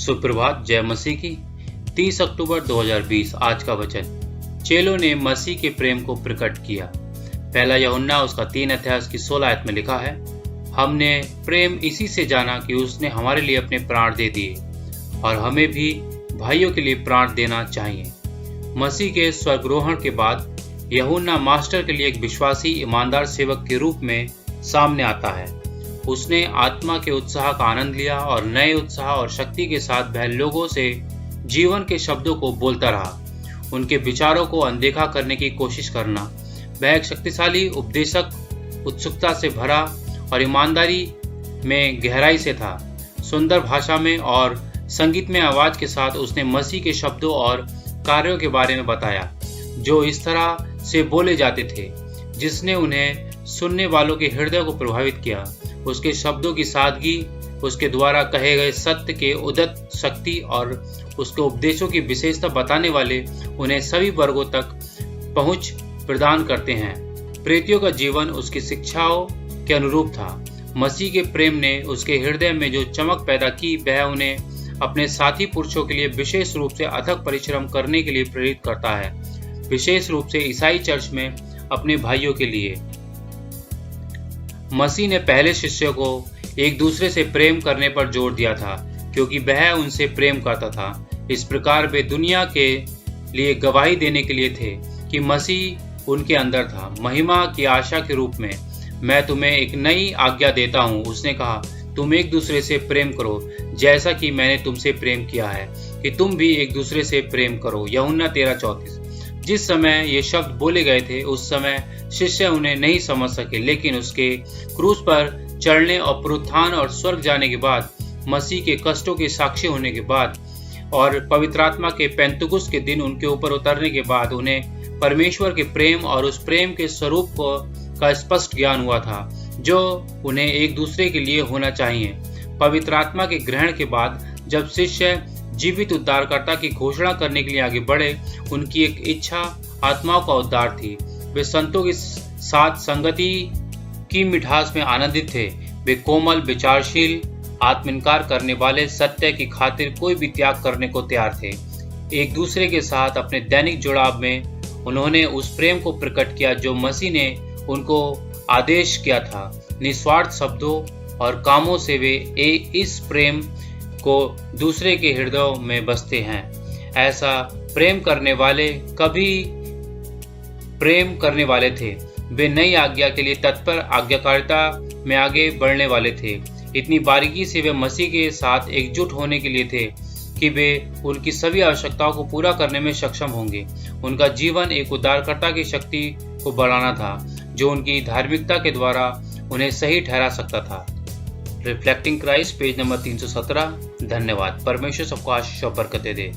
सुप्रभात। जय मसीह की। 30 अक्टूबर 2020 आज का वचन। चेलों ने मसीह के प्रेम को प्रकट किया। पहला यूहन्ना उसका 3 अध्याय की 16 आयत में लिखा है, हमने प्रेम इसी से जाना कि उसने हमारे लिए अपने प्राण दे दिए और हमें भी भाइयों के लिए प्राण देना चाहिए। मसीह के स्वर्गरोहण के बाद यूहन्ना मास्टर के लिए एक विश्वासी ईमानदार सेवक के रूप में सामने आता है। उसने आत्मा के उत्साह का आनंद लिया और नए उत्साह और शक्ति के साथ वह लोगों से जीवन के शब्दों को बोलता रहा। उनके विचारों को अनदेखा करने की कोशिश करना। वह एक शक्तिशाली उपदेशक, उत्सुकता से भरा और ईमानदारी में गहराई से था। सुंदर भाषा में और संगीतमय आवाज के साथ उसने मसीह के शब्दों और कार्यों के बारे में बताया जो इस तरह से बोले जाते थे जिसने उन्हें सुनने वालों के हृदय को प्रभावित किया। उसके शब्दों की सादगी, उसके द्वारा कहे गए सत्य के उदत शक्ति और उसके उपदेशों की विशेषता बताने वाले उन्हें सभी वर्गों तक पहुंच प्रदान करते हैं। प्रेरितों का जीवन उसकी शिक्षाओं के अनुरूप था। मसीह के प्रेम ने उसके हृदय में जो चमक पैदा की वह उन्हें अपने साथी पुरुषों के लिए विशेष रूप से अथक परिश्रम करने के लिए प्रेरित करता है, विशेष रूप से ईसाई चर्च में अपने भाइयों के लिए। मसीह ने पहले शिष्यों को एक दूसरे से प्रेम करने पर जोर दिया था क्योंकि वह उनसे प्रेम करता था। इस प्रकार वे दुनिया के लिए गवाही देने के लिए थे कि मसीह उनके अंदर था। महिमा की आशा के रूप में मैं तुम्हें एक नई आज्ञा देता हूँ, उसने कहा, तुम एक दूसरे से प्रेम करो जैसा कि मैंने तुमसे प्रेम किया है कि तुम भी एक दूसरे से प्रेम करो। यूहन्ना 13:34। जिस समय ये शब्द बोले गए थे उस समय शिष्य उन्हें नहीं समझ सके, लेकिन उसके क्रूस पर चढ़ने और पुनरुत्थान और स्वर्ग जाने के बाद, मसीह के कष्टों के साक्षी होने के बाद और पवित्र आत्मा के पेंतुकुस्त के दिन उनके ऊपर उतरने के बाद उन्हें परमेश्वर के प्रेम और उस प्रेम के स्वरूप का स्पष्ट ज्ञान हुआ था जो उन्हें एक दूसरे के लिए होना चाहिए। पवित्र आत्मा के ग्रहण के बाद जब शिष्य जीवित उद्धारकर्ता की घोषणा करने के लिए आगे बढ़े, उनकी एक इच्छा आत्माओं का उद्धार थी। वे संतों के साथ संगति की मिठास में आनंदित थे। वे कोमल, विचारशील, आत्मइनकार करने वाले, सत्य की खातिर कोई भी त्याग करने को तैयार थे। एक दूसरे के साथ अपने दैनिक जुड़ाव में उन्होंने उस प्रेम को प्रकट किया जो मसीह ने उनको आदेश किया था। निस्वार्थ शब्दों और कामों से वे इस प्रेम को दूसरे के हृदयों में बसते हैं। ऐसा प्रेम करने वाले थे। वे नई आज्ञा के लिए तत्पर आज्ञाकारिता में आगे बढ़ने वाले थे। इतनी बारीकी से वे मसीह के साथ एकजुट होने के लिए थे कि वे उनकी सभी आवश्यकताओं को पूरा करने में सक्षम होंगे। उनका जीवन एक उद्धारकर्ता की शक्ति को बढ़ाना था जो उनकी धार्मिकता के द्वारा उन्हें सही ठहरा सकता था। Reflecting Christ, page number 317। धन्यवाद। परमेश्वर सबको आशीष और बरकतें दे।